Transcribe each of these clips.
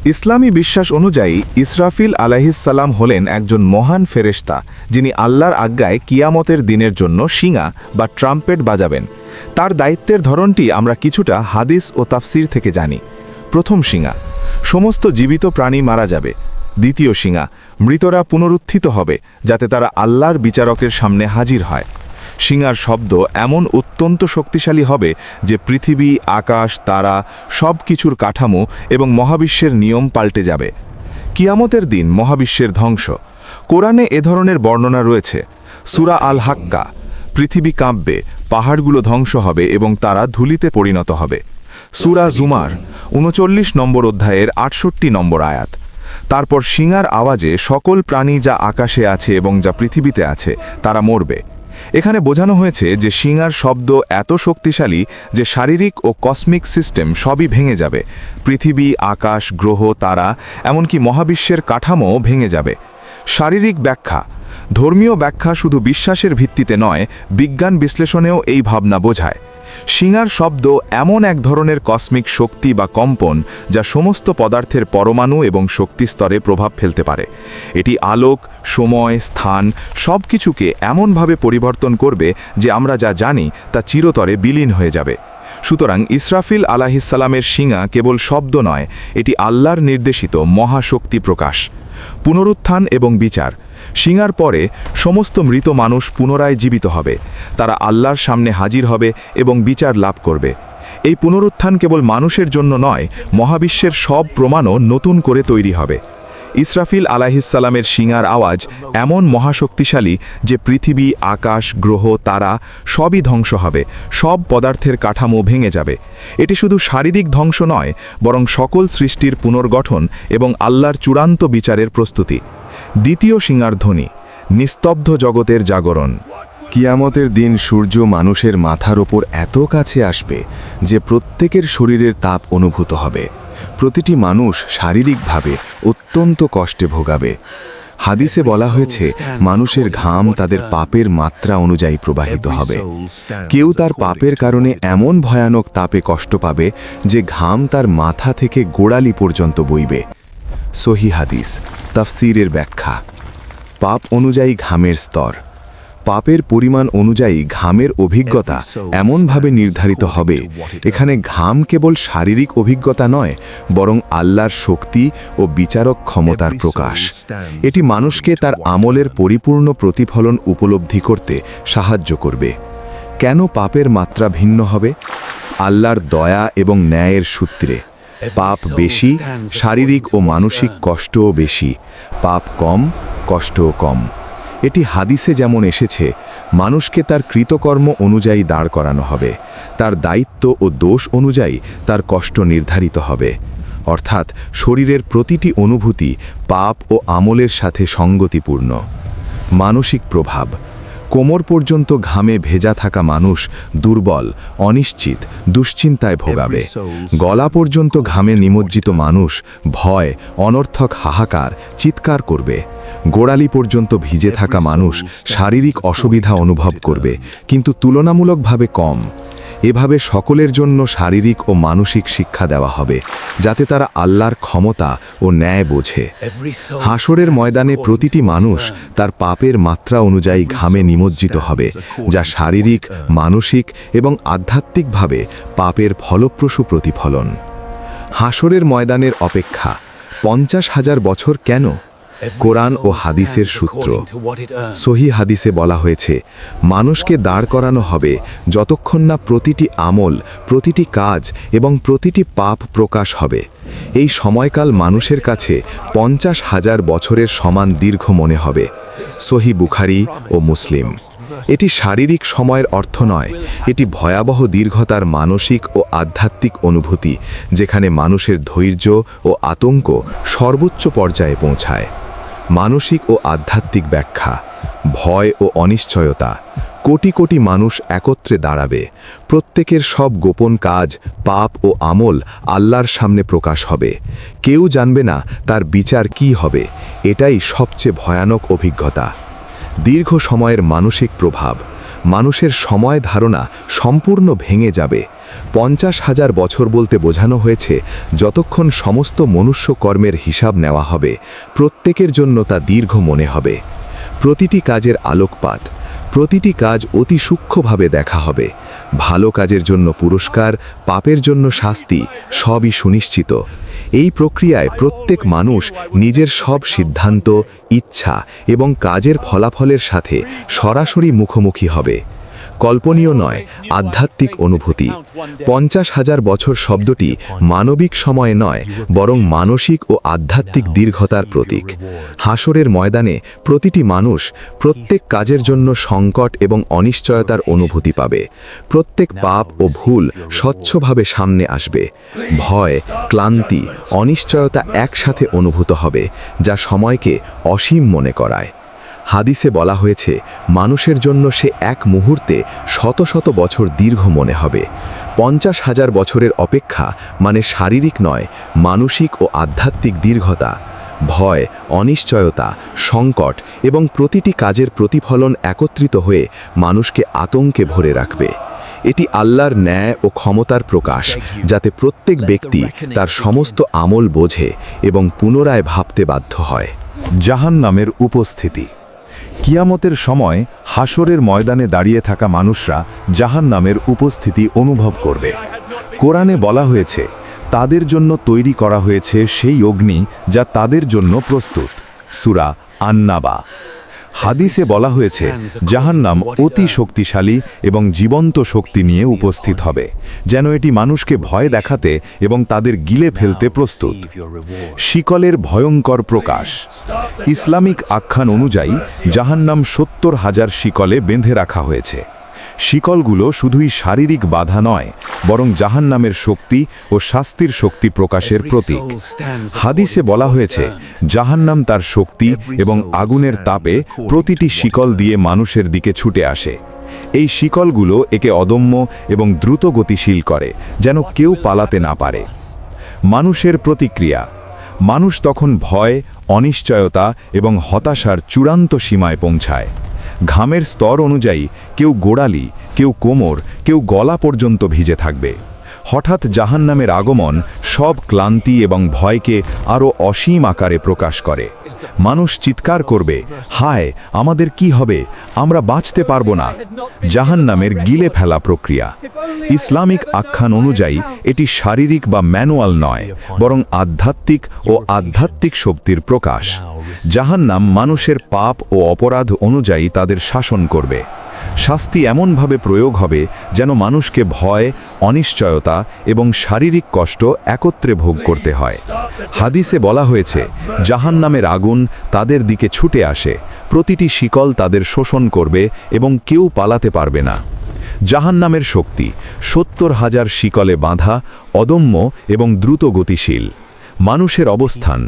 ইসলামী বিশ্বাস অনুযায়ী ইসরাফিল আলাইহিসসালাম হলেন একজন মহান ফেরেশতা, যিনি আল্লাহর আজ্ঞায় কিয়ামতের দিনের জন্য শিঙা বা ট্রাম্পেট বাজাবেন। তার দায়িত্বের ধরনটি আমরা কিছুটা হাদিস ও তাফসির থেকে জানি। প্রথম শিঙা, সমস্ত জীবিত প্রাণী মারা যাবে। দ্বিতীয় শিঙা, মৃতরা পুনরুত্থিত হবে যাতে তারা আল্লাহর বিচারকের সামনে হাজির হয়। শিঙার শব্দ এমন অত্যন্ত শক্তিশালী হবে যে পৃথিবী, আকাশ, তারা সব কিছুর কাঠামো এবং মহাবিশ্বের নিয়ম পাল্টে যাবে। কিয়ামতের দিন মহাবিশ্বের ধ্বংস। কোরআনে এ ধরনের বর্ণনা রয়েছে। সূরা আল হাক্কা, পৃথিবী কাঁপবে, পাহাড়গুলো ধ্বংস হবে এবং তারা ধুলিতে পরিণত হবে। সূরা জুমার ৩৯ নম্বর অধ্যায়ের ৬৮ নম্বর আয়াত। তারপর শিঙার আওয়াজে সকল প্রাণী যা আকাশে আছে এবং যা পৃথিবীতে আছে তারা মরবে। এখানে বোঝানো হয়েছে যে শিঙার শব্দ এত শক্তিশালী যে শারীরিক ও কসমিক সিস্টেম সবই ভেঙে যাবে। পৃথিবী, আকাশ, গ্রহ, তারা, এমনকি মহাবিশ্বের কাঠামো ভেঙে যাবে। শারীরিক ব্যাখ্যা। ধর্মীয় ব্যাখ্যা শুধু বিশ্বাসের ভিত্তিতে নয়, বিজ্ঞান বিশ্লেষণেও এই ভাবনা বোঝায়। শিঙার শব্দ এমন এক ধরনের কসমিক শক্তি বা কম্পন যা সমস্ত পদার্থের পরমাণু এবং শক্তিস্তরে প্রভাব ফেলতে পারে। এটি আলোক, সময়, স্থান সব কিছুকে এমনভাবে পরিবর্তন করবে যে আমরা যা জানি তা চিরতরে বিলীন হয়ে যাবে। সুতরাং ইসরাফিল আলাইহিসসালামের শিঙা কেবল শব্দ নয়, এটি আল্লাহর নির্দেশিত মহাশক্তি প্রকাশ। পুনরুত্থান এবং বিচার। শিঙার পরে সমস্ত মৃত মানুষ পুনরায় জীবিত হবে। তারা আল্লাহর সামনে হাজির হবে এবং বিচার লাভ করবে। এই পুনরুত্থান কেবল মানুষের জন্য নয়, মহাবিশ্বের সব প্রমাণও নতুন করে তৈরি হবে। ইসরাফিল আলাইহিসসালামের শিঙার আওয়াজ এমন মহাশক্তিশালী যে পৃথিবী, আকাশ, গ্রহ, তারা সবই ধ্বংস হবে, সব পদার্থের কাঠামো ভেঙে যাবে। এটি শুধু শারীরিক ধ্বংস নয়, বরং সকল সৃষ্টির পুনর্গঠন এবং আল্লাহর চূড়ান্ত বিচারের প্রস্তুতি। দ্বিতীয় শিঙার ধ্বনি, নিস্তব্ধ জগতের জাগরণ। কিয়ামতের দিন সূর্য মানুষের মাথার ওপর এত কাছে আসবে যে প্রত্যেকের শরীরের তাপ অনুভূত হবে। প্রতিটি মানুষ শারীরিকভাবে অত্যন্ত কষ্টে ভোগাবে। হাদিসে বলা হয়েছে, মানুষের ঘাম তাদের পাপের মাত্রা অনুযায়ী প্রবাহিত হবে। কেউ তার পাপের কারণে এমন ভয়ানক তাপে কষ্ট পাবে যে ঘাম তার মাথা থেকে গোড়ালি পর্যন্ত বইবে। সহিহ হাদিস। তাফসীরের ব্যাখ্যা। পাপ অনুযায়ী ঘামের স্তর। পাপের পরিমাণ অনুযায়ী ঘামের অভিজ্ঞতা এমনভাবে নির্ধারিত হবে, এখানে ঘাম কেবল শারীরিক অভিজ্ঞতা নয়, বরং আল্লাহর শক্তি ও বিচারক ক্ষমতার প্রকাশ। এটি মানুষকে তার আমলের পরিপূর্ণ প্রতিফলন উপলব্ধি করতে সাহায্য করবে। কেন পাপের মাত্রা ভিন্ন হবে? আল্লাহর দয়া এবং ন্যায়ের সূত্রে। পাপ বেশি, শারীরিক ও মানসিক কষ্টও বেশি। পাপ কম, কষ্টও কম। এটি হাদিসে যেমন এসেছে, মানুষকে তার কৃতকর্ম অনুযায়ী দাঁড় করানো হবে, তার দায়িত্ব ও দোষ অনুযায়ী তার কষ্ট নির্ধারিত হবে। অর্থাৎ শরীরের প্রতিটি অনুভূতি পাপ ও আমলের সাথে সঙ্গতিপূর্ণ। মানসিক প্রভাব। কোমর পর্যন্ত ঘামে ভেজা থাকা মানুষ দুর্বল, অনিশ্চিত, দুশ্চিন্তায় ভোগাবে। গলা পর্যন্ত ঘামে নিমজ্জিত মানুষ ভয়, অনর্থক হাহাকার, চিৎকার করবে। গোড়ালি পর্যন্ত ভিজে থাকা মানুষ শারীরিক অসুবিধা অনুভব করবে, কিন্তু তুলনামূলকভাবে কম। এভাবে সকলের জন্য শারীরিক ও মানসিক শিক্ষা দেওয়া হবে, যাতে তারা আল্লাহর ক্ষমতা ও ন্যায় বোঝে। হাসরের ময়দানে প্রতিটি মানুষ তার পাপের মাত্রা অনুযায়ী ঘামে নিমজ্জিত হবে, যা শারীরিক, মানসিক এবং আধ্যাত্মিকভাবে পাপের ফলপ্রসূ প্রতিফলন। হাসরের ময়দানের অপেক্ষা ৫০,০০০ বছর কেন? কোরআন ও হাদিসের সূত্র। সহিহ হাদিসে বলা হয়েছে, মানুষকে দাঁড় করানো হবে যতক্ষণ না প্রতিটি আমল, প্রতিটি কাজ এবং প্রতিটি পাপ প্রকাশ হবে। এই সময়কাল মানুষের কাছে ৫০,০০০ বছরের সমান দীর্ঘ মনে হবে। সহিহ বুখারী ও মুসলিম। এটি শারীরিক সময়ের অর্থ নয়, এটি ভয়াবহ দীর্ঘতার মানসিক ও আধ্যাত্মিক অনুভূতি, যেখানে মানুষের ধৈর্য ও আতঙ্ক সর্বোচ্চ পর্যায়ে পৌঁছায়। মানসিক ও আধ্যাত্মিক ব্যাখ্যা। ভয় ও অনিশ্চয়তা। কোটি কোটি মানুষ একত্রে দাঁড়াবে। প্রত্যেকের সব গোপন কাজ, পাপ ও আমল আল্লাহর সামনে প্রকাশ হবে। কেউ জানবে না তার বিচার কি হবে। এটাই সবচেয়ে ভয়ানক অভিজ্ঞতা। দীর্ঘ সময়ের মানসিক প্রভাব। মানুষের সময় ধারণা সম্পূর্ণ ভেঙে যাবে। 50,000 বছর বলতে বোঝানো হয়েছে যতক্ষণ সমস্ত মনুষ্য কর্মের হিসাব নেওয়া হবে প্রত্যেকের জন্য তা দীর্ঘ মনে হবে। প্রতিটি কাজের আলোকপাত, প্রতিটি কাজ অতি সূক্ষ্মভাবে দেখা হবে। ভালো কাজের জন্য পুরস্কার, পাপের জন্য শাস্তি, সবই সুনিশ্চিত। এই প্রক্রিয়ায় প্রত্যেক মানুষ নিজের সব সিদ্ধান্ত, ইচ্ছা এবং কাজের ফলাফলের সাথে সরাসরি মুখোমুখি হবে। কল্পনীয় নয়, আধ্যাত্মিক অনুভূতি। 50,000 বছর শব্দটি মানবিক সময় নয়, বরং মানসিক ও আধ্যাত্মিক দীর্ঘতার প্রতীক। হাসরের ময়দানে প্রতিটি মানুষ প্রত্যেক কাজের জন্য সংকট এবং অনিশ্চয়তার অনুভূতি পাবে। প্রত্যেক পাপ ও ভুল স্বচ্ছভাবে সামনে আসবে। ভয়, ক্লান্তি, অনিশ্চয়তা একসাথে অনুভূত হবে, যা সময়কে অসীম মনে করায়। হাদিসে বলা হয়েছে, মানুষের জন্য সে এক মুহূর্তে শত শত বছর দীর্ঘ মনে হবে। 50,000 বছরের অপেক্ষা মানে শারীরিক নয়, মানসিক ও আধ্যাত্মিক দীর্ঘতা। ভয়, অনিশ্চয়তা, সংকট এবং প্রতিটি কাজের প্রতিফলন একত্রিত হয়ে মানুষকে আতঙ্কে ভরে রাখবে। এটি আল্লাহর ন্যায় ও ক্ষমতার প্রকাশ, যাতে প্রত্যেক ব্যক্তি তার সমস্ত আমল বোঝে এবং পুনরায় ভাবতে বাধ্য হয়। জাহান্নামের উপস্থিতি। কিয়ামতের সময় হাসরের ময়দানে দাঁড়িয়ে থাকা মানুষরা জাহান্নামের উপস্থিতি অনুভব করবে। কোরআনে বলা হয়েছে, তাদের জন্য তৈরি করা হয়েছে সেই অগ্নি যা তাদের জন্য প্রস্তুত। সূরা আন-নাবা। হাদিসে বলা হয়েছে, জাহান্নাম অতি শক্তিশালী এবং জীবন্ত শক্তি নিয়ে উপস্থিত হবে, যেন এটি মানুষকে ভয় দেখাতে এবং তাদের গিলে ফেলতে প্রস্তুত। শিকলের ভয়ঙ্কর প্রকাশ। ইসলামিক আখ্যান অনুযায়ী জাহান্নাম 70,000 শিকলে বেঁধে রাখা হয়েছে। শিকলগুলো শুধুই শারীরিক বাধা নয়, বরং জাহান্নামের শক্তি ও শাস্তির শক্তি প্রকাশের প্রতীক। হাদিসে বলা হয়েছে, জাহান্নাম তার শক্তি এবং আগুনের তাপে প্রতিটি শিকল দিয়ে মানুষের দিকে ছুটে আসে। এই শিকলগুলো একে অদম্য এবং দ্রুত গতিশীল করে, যেন কেউ পালাতে না পারে। মানুষের প্রতিক্রিয়া। মানুষ তখন ভয়, অনিশ্চয়তা এবং হতাশার চূড়ান্ত সীমায় পৌঁছায়। ঘামের স্তর অনুযায়ী কেউ গোড়ালি, কেউ কোমর, কেউ গলা পর্যন্ত ভিজে থাকবে। হঠাৎ জাহান্নামের আগমন সব ক্লান্তি এবং ভয়কে আরও অসীম আকারে প্রকাশ করে। মানুষ চিৎকার করবে, হায়, আমাদের কি হবে, আমরা বাঁচতে পারবো না। জাহান্নামের গিলে ফেলা প্রক্রিয়া। ইসলামিক আখ্যান অনুযায়ী এটি শারীরিক বা ম্যানুয়াল নয়, বরং আধ্যাত্মিক শক্তির প্রকাশ। জাহান্নাম মানুষের পাপ ও অপরাধ অনুযায়ী তাদের শাসন করবে। শাস্তি এমনভাবে প্রয়োগ হবে যেন মানুষকে ভয়, অনিশ্চয়তা এবং শারীরিক কষ্ট একত্রে ভোগ করতে হয়। হাদিসে বলা হয়েছে, জাহান্নামের আগুন তাদের দিকে ছুটে আসে, প্রতিটি শিকল তাদের শোষণ করবে এবং কেউ পালাতে পারবে না। জাহান্নামের শক্তি 70,000 শিকলে বাঁধা, অদম্য এবং দ্রুত গতিশীল। মানুষের অবস্থান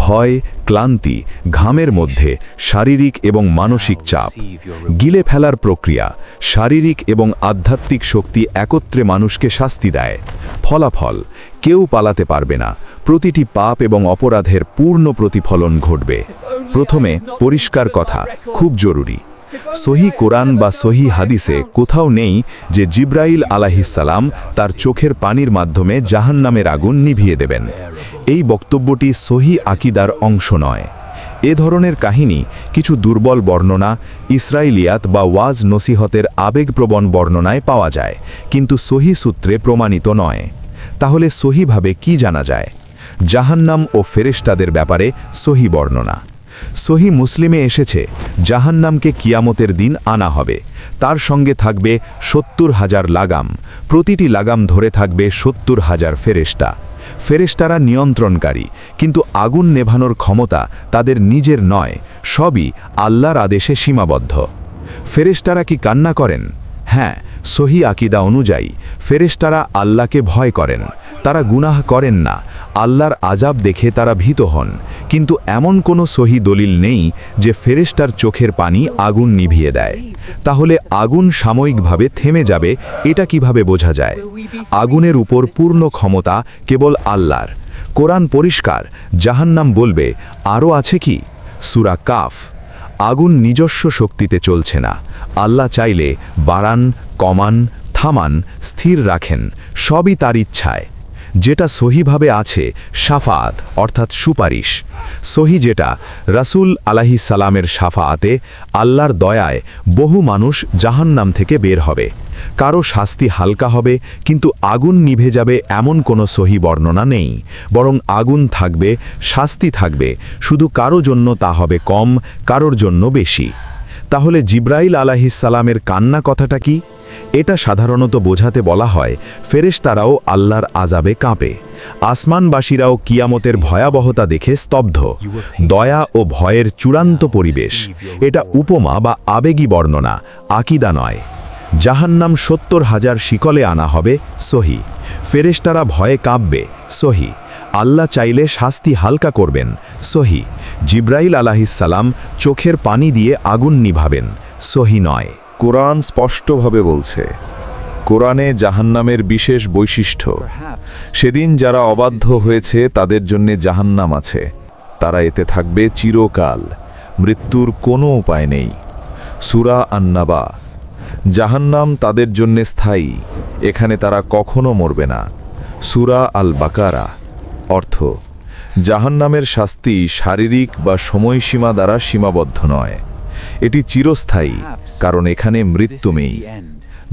ভয়, ক্লান্তি, ঘামের মধ্যে শারীরিক এবং মানসিক চাপ। গিলে ফেলার প্রক্রিয়া শারীরিক এবং আধ্যাত্মিক শক্তি একত্রে মানুষকে শাস্তি দেয়। ফলাফল কেউ পালাতে পারবে না, প্রতিটি পাপ এবং অপরাধের পূর্ণ প্রতিফলন ঘটবে। প্রথমে পরিষ্কার কথা, খুব জরুরি। সহি কোরআন বা সহি হাদিসে কোথাও নেই যে জিব্রাইল আলাইহিসসালাম তার চোখের পানির মাধ্যমে জাহান্নামের আগুন নিভিয়ে দেবেন। এই বক্তব্যটি সহি আকীদার অংশ নয়। এ ধরনের কাহিনী কিছু দুর্বল বর্ণনা, ইসরাইলিয়াত বা ওয়াজ নসিহতের আবেগপ্রবণ বর্ণনায় পাওয়া যায়, কিন্তু সহি সূত্রে প্রমাণিত নয়। তাহলে সহিভাবে কি জানা যায়? জাহান্নাম ও ফেরেশতাদের ব্যাপারে সহি বর্ণনা। সহি মুসলিমে এসেছে, জাহান্নামকে কিয়ামতের দিন আনা হবে। তার সঙ্গে থাকবে 70,000 লাগাম। প্রতিটি লাগাম ধরে থাকবে 70,000 ফেরেশতা। ফেরেশতারা নিয়ন্ত্রণকারী, কিন্তু আগুন নেভানোর ক্ষমতা তাদের নিজের নয়, সবই আল্লাহর আদেশে সীমাবদ্ধ। ফেরেশতারা কি কান্না করেন? হ্যাঁ, সহি আকীদা অনুযায়ী ফেরেশতারা আল্লাহকে ভয় করেন। তারা গুনাহ করেন না, আল্লাহর আযাব দেখে তারা ভীত হন। কিন্তু এমন কোনো সহি দলিল নেই যে ফেরেশতার চোখের পানি আগুন নিভিয়ে দেয়। তাহলে আগুন সাময়িকভাবে থেমে যাবে, এটা কিভাবে বোঝা যায়? আগুনের উপর পূর্ণ ক্ষমতা কেবল আল্লাহর। কোরআন পরিষ্কার, জাহান্নাম বলবে, আরও আছে কি? সূরা কাফ। আগুন নিজস্ব শক্তিতে চলছে না, আল্লাহ চাইলে বাড়ান, কমান, থামান স্থির রাখেন সবই তার ইচ্ছায়। যেটা সহিভাবে আছে শাফাত অর্থাৎ সুপারিশ। সহি যেটা রাসূল আলাইহিস সালামের শাফাআতে আল্লাহর দয়ায় বহু মানুষ জাহান্নাম থেকে বের হবে। কারো শাস্তি হালকা হবে কিন্তু আগুন নিভে যাবে এমন কোনো সহি বর্ণনা নেই, বরং আগুন থাকবে, শাস্তি থাকবে, শুধু কারো জন্য তা হবে কম, কারোর জন্য বেশি। তাহলে জিব্রাইল আলাইহিস সালামের কান্না কথাটা কি? এটা সাধারণত বোঝাতে বলা হয় ফেরেশতারাও আল্লাহর আযাবে কাঁপে, আসমানবাসীরাও কিয়ামতের ভয়াবহতা দেখে স্তব্ধ। দয়া ও ভয়ের চূড়ান্ত পরিবেশ। এটা উপমা বা আবেগী বর্ণনা, আকীদা নয়। জাহান্নাম ৭০,০০০ শিকলে আনা হবে, সহি। ফেরেশতারা ভয়ে কাঁপবে, সহি। আল্লাহ চাইলে শাস্তি হালকা করবেন, সহি। জিব্রাইল আলাইহিস সালাম চোখের পানি দিয়ে আগুন নিভাবেন, সহি নয়। কোরআন স্পষ্টভাবে বলছে, কোরআনে জাহান্নামের বিশেষ বৈশিষ্ট্য। সেদিন যারা অবাধ্য হয়েছে তাদের জন্যে জাহান্নাম আছে, তারা এতে থাকবে চিরকাল, মৃত্যুর কোনো উপায় নেই। সূরা আন-নাবা। জাহান্নাম তাদের জন্যে স্থায়ী, এখানে তারা কখনো মরবে না। সূরা আল-বাকারা। অর্থ, জাহান্নামের শাস্তি শারীরিক বা সময়সীমা দ্বারা সীমাবদ্ধ নয়, এটি চিরস্থায়ী, কারণ এখানে মৃত্যু নেই।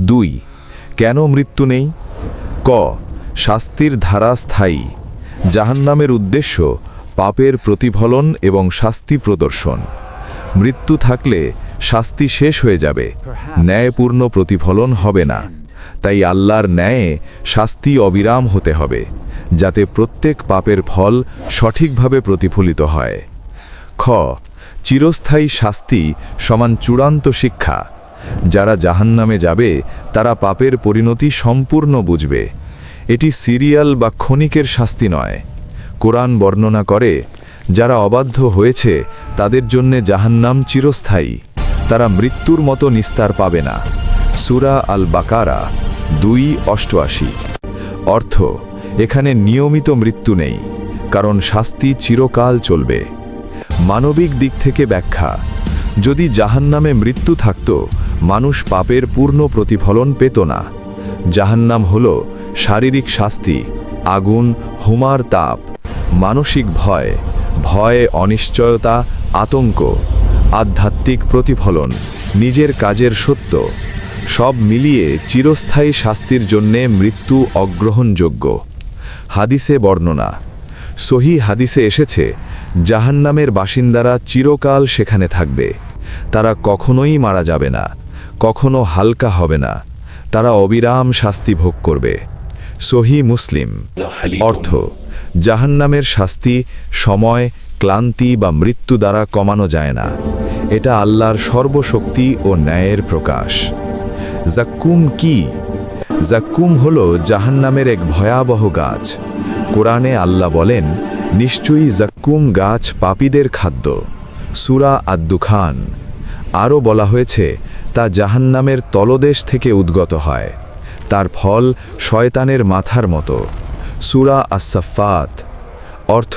2. কেন মৃত্যু নেই? ক. শাস্তির ধারা স্থায়ী। জাহান্নামের উদ্দেশ্য পাপের প্রতিফলন এবং শাস্তি প্রদর্শন। মৃত্যু থাকলে শাস্তি শেষ হয়ে যাবে, ন্যায়পূর্ণ প্রতিফলন হবে না। তাই আল্লাহর ন্যায়ে শাস্তি অবিরাম হতে হবে, যাতে প্রত্যেক পাপের ফল সঠিকভাবে প্রতিফলিত হয়। খ. চিরস্থায়ী শাস্তি সমান চূড়ান্ত শিক্ষা। যারা জাহান্নামে যাবে তারা পাপের পরিণতি সম্পূর্ণ বুঝবে। এটি সিরিয়াল বা ক্ষণিকের শাস্তি নয়। কোরআন বর্ণনা করে, যারা অবাধ্য হয়েছে তাদের জন্যে জাহান্নাম চিরস্থায়ী, তারা মৃত্যুর মতো নিস্তার পাবে না। সূরা আল-বাকারা 2:88। অর্থ, এখানে নিয়মিত মৃত্যু নেই, কারণ শাস্তি চিরকাল চলবে। মানবিক দিক থেকে ব্যাখ্যা: যদি জাহান্নামে মৃত্যু থাকত, মানুষ পাপের পূর্ণ প্রতিফলন পেত না। জাহান্নাম হল শারীরিক শাস্তি, আগুন, হুমার তাপ, মানসিক ভয়, ভয়, অনিশ্চয়তা, আতঙ্ক, আধ্যাত্মিক প্রতিফলন, নিজের কাজের সত্য, সব মিলিয়ে চিরস্থায়ী শাস্তির জন্যে মৃত্যু অগ্রহণযোগ্য। হাদিসে বর্ণনা: সহি হাদিসে এসেছে, জাহান্নামের বাসিন্দারা চিরকাল সেখানে থাকবে। তারা কখনোই মারা যাবে না, কখনো হালকা হবে না, তারা অবিরাম শাস্তি ভোগ করবে। সহি মুসলিম। অর্থ, জাহান্নামের শাস্তি সময়, ক্লান্তি বা মৃত্যু দ্বারা কমানো যায় না। এটা আল্লাহর সর্বশক্তি ও ন্যায়ের প্রকাশ। জাক্কুম কি? জাক্কুম হল জাহান্নামের এক ভয়াবহ গাছ। কোরআনে আল্লাহ বলেন, নিশ্চয়ই জাক্কুম গাছ পাপীদের খাদ্য। সূরা আদ-দুখান। আরও বলা হয়েছে, তা জাহান্নামের তলদেশ থেকে উদ্গত হয়, তার ফল শয়তানের মাথার মতো। সূরা আস-সাফফাত। অর্থ,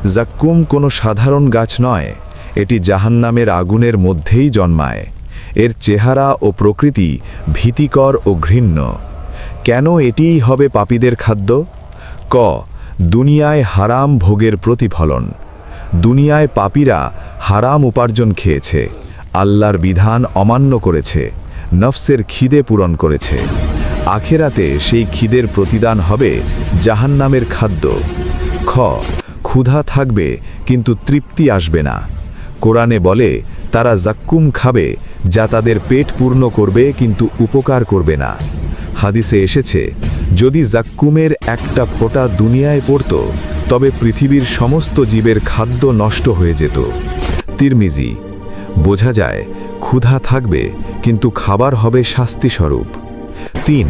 জাক্কুম কোনো সাধারণ গাছ নয়, এটি জাহান্নামের আগুনের মধ্যেই জন্মায়। এর চেহারা ও প্রকৃতি ভীতিকর ও ঘৃণ্য। কেন এটিই হবে পাপীদের খাদ্য? ক. দুনিয়ায় হারাম ভোগের প্রতিফলন। দুনিয়ায় পাপীরা হারাম উপার্জন খেয়েছে, আল্লাহর বিধান অমান্য করেছে, নফসের খিদে পূরণ করেছে। আখেরাতে সেই খিদের প্রতিদান হবে জাহান্নামের খাদ্য। খ. ক্ষুধা থাকবে কিন্তু তৃপ্তি আসবে না। কোরআনে বলে, তারা জাক্কুম খাবে যা তাদের পেট পূর্ণ করবে কিন্তু উপকার করবে না। হাদিসে এসেছে, যদি জাক্কুমের একটা ফোঁটা দুনিয়ায় পড়ত, তবে পৃথিবীর সমস্ত জীবের খাদ্য নষ্ট হয়ে যেত। তিরমিজি। বোঝা যায়, ক্ষুধা থাকবে কিন্তু খাবার হবে শাস্তিস্বরূপ। 3.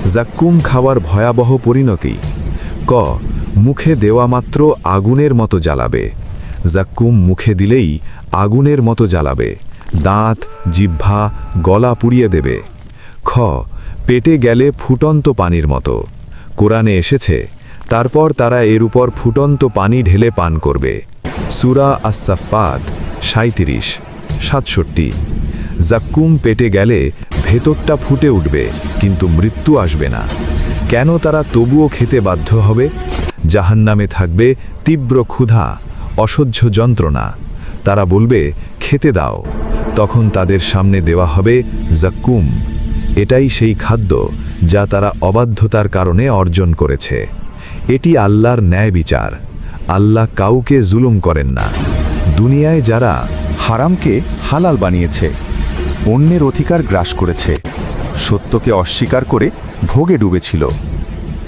জাক্কুম খাওয়ার ভয়াবহ পরিণতি। ক. মুখে দেওয়া মাত্র আগুনের মতো জ্বালাবে। জাক্কুম মুখে দিলেই আগুনের মতো জ্বালাবে, দাঁত, জিহ্বা, গলা পুড়িয়ে দেবে। খ. পেটে গেলে ফুটন্ত পানির মতো। কোরআনে এসেছে, তারপর তারা এর উপর ফুটন্ত পানি ঢেলে পান করবে। সূরা আস-সাফফাত 37-67। জাক্কুম পেটে গেলে ভেতরটা ফুটে উঠবে, কিন্তু মৃত্যু আসবে না। কেন তারা তবুও খেতে বাধ্য হবে? জাহান্নামে থাকবে তীব্র ক্ষুধা, অসহ্য যন্ত্রণা। তারা বলবে, খেতে দাও। তখন তাদের সামনে দেওয়া হবে জাক্কুম। এটাই সেই খাদ্য যা তারা অবাধ্যতার কারণে অর্জন করেছে। এটি আল্লাহর ন্যায় বিচার। আল্লাহ কাউকে জুলুম করেন না। দুনিয়ায় যারা হারামকে হালাল বানিয়েছে, অন্যের অধিকার গ্রাস করেছে, সত্যকে অস্বীকার করে ভোগে ডুবেছিল,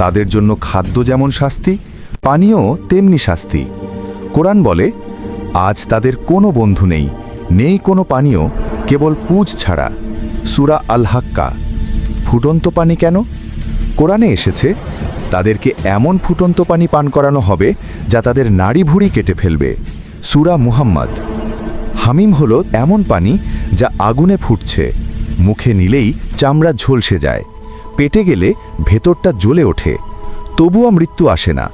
তাদের জন্য খাদ্য যেমন শাস্তি, পানীয় তেমনি শাস্তি। কোরআন বলে, আজ তাদের কোনো বন্ধু নেই, নেই কোনো পানীয়, কেবল পুজ ছাড়া। সূরা আল হাক্কা। ফুটন্ত পানি কেন? কোরআনে এসেছে, তাদেরকে এমন ফুটন্ত পানি পান করানো হবে যা তাদের নাড়ি ভুঁড়ি কেটে ফেলবে। সূরা মুহাম্মদ। হামিম হলো এমন পানি যা আগুনে ফুটছে, মুখে নিলেই চামড়া ঝলসে যায়, পেটে গেলে ভেতরটা জ্বলে ওঠে, তবুও মৃত্যু আসে না,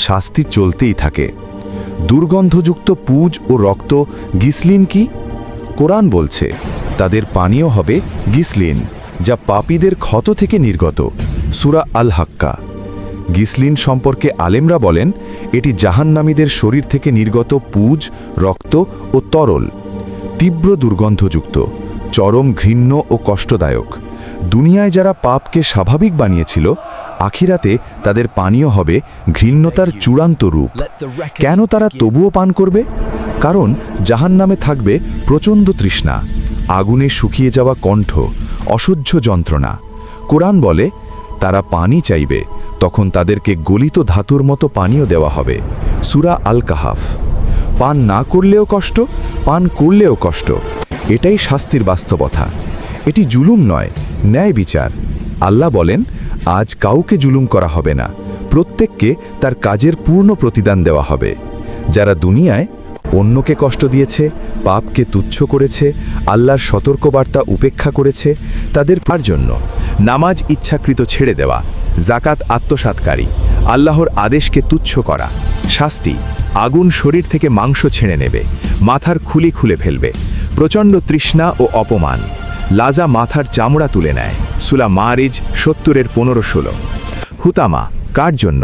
শাস্তি চলতেই থাকে। দুর্গন্ধযুক্ত পুজ ও রক্ত গিসলিন কি? কোরআন বলছে, তাদের পানীয় হবে গিসলিন, যা পাপীদের ক্ষত থেকে নির্গত। সূরা আল হাক্কা। গিসলিন সম্পর্কে আলেমরা বলেন, এটি জাহান্নামীদের শরীর থেকে নির্গত পুজ, রক্ত ও তরল, তীব্র দুর্গন্ধযুক্ত, চরম ঘৃণ্য ও কষ্টদায়ক। দুনিয়ায় যারা পাপকে স্বাভাবিক বানিয়েছিল, আখিরাতে তাদের পানীয় হবে ঘৃণ্যতার চূড়ান্ত রূপ। কেন তারা তবুও পান করবে? কারণ জাহান্নামে থাকবে প্রচণ্ড তৃষ্ণা, আগুনে শুকিয়ে যাওয়া কণ্ঠ, অসহ্য যন্ত্রণা। কোরআন বলে, তারা পানি চাইবে, তখন তাদেরকে গলিত ধাতুর মতো পানীয় দেওয়া হবে। সূরা আল কাহাফ। পান না করলেও কষ্ট, পান করলেও কষ্ট। এটাই শাস্তির বাস্তবতা। এটি জুলুম নয়, ন্যায় বিচার। আল্লাহ বলেন, আজ কাউকে জুলুম করা হবে না, প্রত্যেককে তার কাজের পূর্ণ প্রতিদান দেওয়া হবে। যারা দুনিয়ায় অন্যকে কষ্ট দিয়েছে, পাপকে তুচ্ছ করেছে, আল্লাহর সতর্কবার্তা উপেক্ষা করেছে, তাদের পার জন্য নামাজ ইচ্ছাকৃত ছেড়ে দেওয়া, জাকাত আত্মসাৎকারী, আল্লাহর আদেশকে তুচ্ছ করা। শাস্তি, আগুন শরীর থেকে মাংস ছেড়ে নেবে, মাথার খুলি খুলে ফেলবে, প্রচণ্ড তৃষ্ণা ও অপমান, লাজা মাথার চামড়া তুলে নেয়। সূরা মারিজ 70-15-16। হুতামা কার জন্য?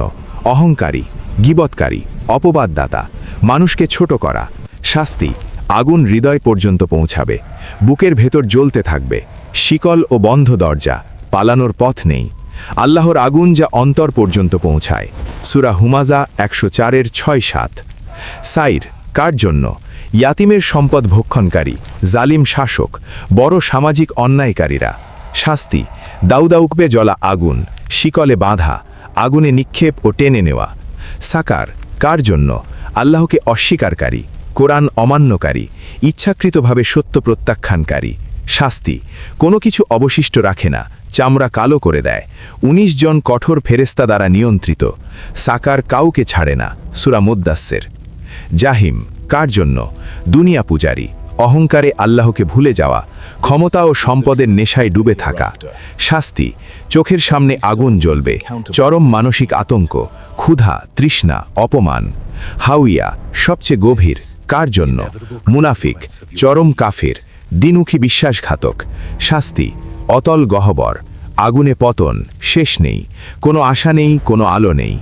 অহংকারী, গীবতকারী, অপবাদদাতা, মানুষকে ছোট করা। শাস্তি, আগুন হৃদয় পর্যন্ত পৌঁছাবে, বুকের ভেতর জ্বলতে থাকবে, শিকল ও বন্ধ দরজা, পালানোর পথ নেই। আল্লাহর আগুন যা অন্তর পর্যন্ত পৌঁছায়। সূরা হুমাজা 104-6-7। সাইর কার জন্য? ইয়াতিমের সম্পদ ভক্ষণকারী, জালিম শাসক, বড় সামাজিক অন্যায়কারীরা। শাস্তি, দাউদাউকবে জ্বলা আগুন, শিকলে বাঁধা, আগুনে নিক্ষেপ ও টেনে নেওয়া। সাকার কার জন্য? আল্লাহকে অস্বীকারী, কোরআন অমান্যকারী, ইচ্ছাকৃতভাবে সত্য প্রত্যাখ্যানকারী। শাস্তি, কোনো কিছু অবশিষ্ট রাখে না, চামড়া কালো করে দেয়, 19 জন কঠোর ফেরেস্তা দ্বারা নিয়ন্ত্রিত। সাকার কাউকে ছাড়ে না। সূরা মুদ্দাসসির। জাহিম কার জন্য? দুনিয়া পূজারী, অহংকারে আল্লাহকে ভুলে যাওয়া, ক্ষমতা ও সম্পদের নেশায় ডুবে থাকা। শাস্তি, চোখের সামনে আগুন জ্বলবে, চরম মানসিক আতঙ্ক, ক্ষুধা, তৃষ্ণা, অপমান। হাউইয়া সবচেয়ে গভীর, কার জন্য? মুনাফিক, চরম কাফের, দ্বিমুখী বিশ্বাসঘাতক। শাস্তি, অতল গহ্বর, আগুনে পতন, শেষ নেই, কোনো আশা নেই, কোনো আলো নেই।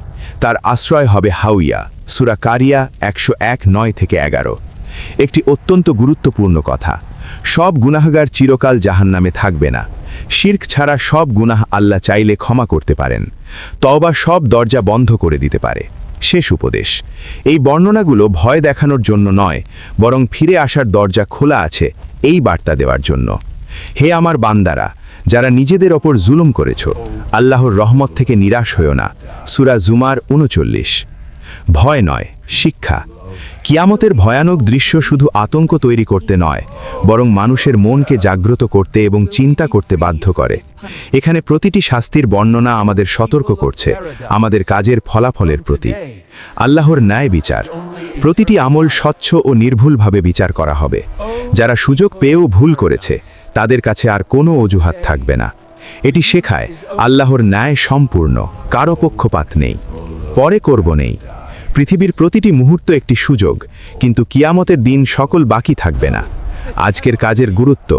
তার আশ্রয় হবে হাউইয়া। সূরা কারিয়া 101-9-11। একটি অত্যন্ত গুরুত্বপূর্ণ কথা, সব গুনাহগার চিরকাল জাহান্নামে থাকবে না। শিরক ছাড়া সব গুনাহ আল্লাহ চাইলে ক্ষমা করতে পারেন, তওবা সব দরজা বন্ধ করে দিতে পারে। শেষ উপদেশ, এই বর্ণনাগুলো ভয় দেখানোর জন্য নয়, বরং ফিরে আসার দরজা খোলা আছে এই বার্তা দেওয়ার জন্য। হে আমার বান্দারা, যারা নিজেদের ওপর জুলুম করেছ, আল্লাহর রহমত থেকে নিরাশ হয়ো না। সূরা জুমার 39। ভয় নয়, শিক্ষা। কিয়ামতের ভয়ানক দৃশ্য শুধু আতঙ্ক তৈরি করতে নয়, বরং মানুষের মনকে জাগ্রত করতে এবং চিন্তা করতে বাধ্য করে। এখানে প্রতিটি শাস্তির বর্ণনা আমাদের সতর্ক করছে আমাদের কাজের ফলাফলের প্রতি। আল্লাহর ন্যায় বিচার, প্রতিটি আমল স্বচ্ছ ও নির্ভুলভাবে বিচার করা হবে। যারা সুযোগ পেয়েও ভুল করেছে, তাদের কাছে আর কোনো অজুহাত থাকবে না। এটি শেখায় আল্লাহর ন্যায় সম্পূর্ণ, কারো পক্ষপাত নেই, পরে করব নেই। পৃথিবীর প্রতিটি মুহূর্ত একটি সুযোগ, কিন্তু কিয়ামতের দিন সকল বাকি থাকবে না। আজকের কাজের গুরুত্ব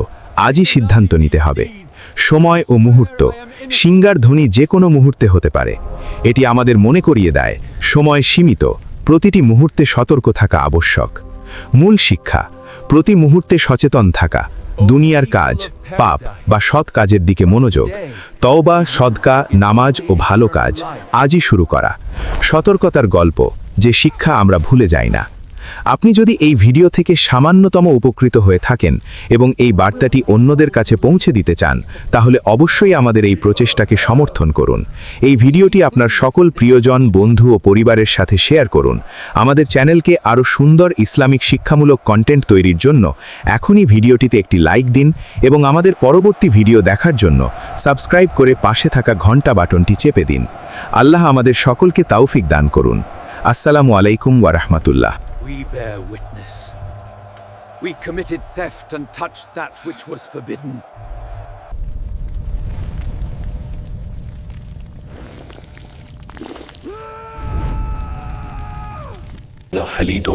আজই সিদ্ধান্ত নিতে হবে। সময় ও মুহূর্ত, সিঙ্গার ধ্বনি যে কোনো মুহূর্তে হতে পারে। এটি আমাদের মনে করিয়ে দেয় সময় সীমিত, প্রতিটি মুহূর্তে সতর্ক থাকা আবশ্যক। মূল শিক্ষা, প্রতি মুহূর্তে সচেতন থাকা, দুনিয়ার কাজ, পাপ বা সৎ কাজের দিকে মনোযোগ, তওবা, সদকা, নামাজ ও ভালো কাজ আজই শুরু করা। সতর্কতার গল্প, যে শিক্ষা আমরা ভুলে যাই না। আপনি যদি এই ভিডিও থেকে সামান্যতম উপকৃত হয়ে থাকেন এবং এই বার্তাটি অন্যদের কাছে পৌঁছে দিতে চান, তাহলে অবশ্যই আমাদের এই প্রচেষ্টাকে সমর্থন করুন। এই ভিডিওটি আপনার সকল প্রিয়জন, বন্ধু ও পরিবারের সাথে শেয়ার করুন। আমাদের চ্যানেলকে আরও সুন্দর ইসলামিক শিক্ষামূলক কন্টেন্ট তৈরির জন্য এখনই ভিডিওটিতে একটি লাইক দিন এবং আমাদের পরবর্তী ভিডিও দেখার জন্য সাবস্ক্রাইব করে পাশে থাকা ঘন্টা বাটনটি চেপে দিন। আল্লাহ আমাদের সকলকে তাওফিক দান করুন। আসসালামু আলাইকুম ওয়া রাহমাতুল্লাহ। We bear witness. We committed theft and touched that which was forbidden. خليد